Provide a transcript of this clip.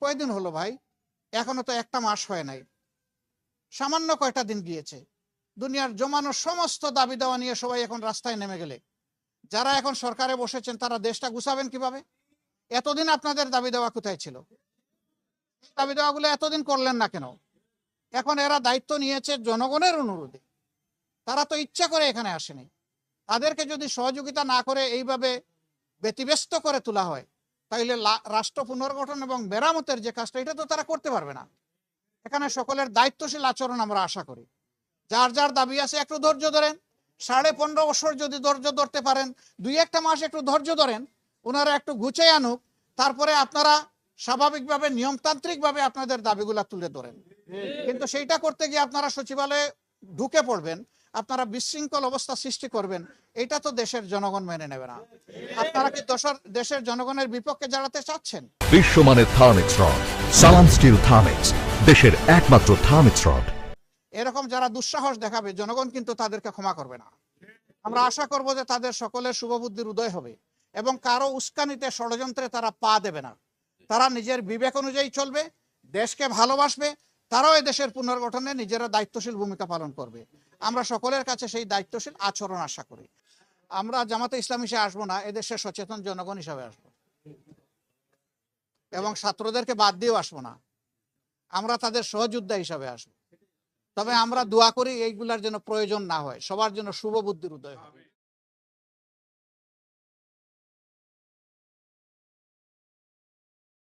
কয়দিন হলো ভাই? এখনো তো একটা মাস হয় নাই, সামান্য কয়টা দিন গিয়েছে। দুনিয়ার জমানো সমস্ত দাবি দেওয়া নিয়ে সবাই এখন রাস্তায় নেমে গেলে যারা এখন সরকারে বসেছেন তারা দেশটা গুছাবেন কিভাবে? এতদিন আপনাদের দাবি দেওয়া কোথায় ছিল? দাবি দেওয়াগুলো এতদিন করলেন না কেন? এখন এরা দায়িত্ব নিয়েছে জনগণের অনুরোধে, তারা তো ইচ্ছা করে এখানে আসেনি। তাদেরকে যদি সহযোগিতা না করে এইভাবে ব্যতিব্যস্ত করে তোলা হয়, তাইলে রাষ্ট্র পুনর্গঠন এবং মেরামতের যে কাজটা, এটা তো তারা করতে পারবে না। এখানে সকলের দায়িত্বশীল আচরণ আমরা আশা করি। যার যার দাবি আছে একটু ধৈর্য ধরেন, 15.5 বছর যদি ধৈর্য ধরতে পারেন, 2-1 মাস একটু ধৈর্য ধরেন, ওনারা একটু গুছিয়ে আনুক, তারপরে আপনারা স্বাভাবিকভাবে নিয়মতান্ত্রিকভাবে আপনাদের দাবিগুলা তুলে ধরেন। কিন্তু সেইটা করতে গিয়ে আপনারা সচিবালয়ে ঢুকে পড়বেন, আপনারা বিশৃঙ্খল অবস্থা সৃষ্টি করবেন, এটা তো দেশের জনগণ মেনে নেবে না। আপনারা কি দেশের জনগণের বিপক্ষে দাঁড়াতে চাচ্ছেন? বিশ্বমানের থার্মিক্স রড, সালাম স্টিল থার্মিক্স, দেশের একমাত্র থার্মিক্স রড। এরকম যারা দুঃসাহস দেখাবে, জনগণ কিন্তু তাদেরকে ক্ষমা করবে না। আমরা আশা করব যে তাদের সকলের শুভবুদ্ধির উদয় হবে এবং কারো উস্কানিতে, ষড়যন্ত্রে তারা পা দেবে না। তারা নিজের বিবেক অনুযায়ী চলবে, দেশকে ভালোবাসবে, তারাও এই দেশের পুনর্গঠনে নিজেরা দায়িত্বশীল ভূমিকা পালন করবে। আমরা সকলের কাছে সেই দায়িত্বশীল আচরণ আশা করি। আমরা জামাতে ইসলাম হিসেবে আসবো না, এদেশের সচেতন জনগণ হিসাবে আসবো এবং ছাত্রদেরকে বাদ দিয়েও আসবো না, আমরা তাদের সহযোদ্ধা হিসাবে আসবো। তবে আমরা দোয়া করি এইগুলার জন্য প্রয়োজন না হয়, সবার জন্য শুভ বুদ্ধির উদয় হয়।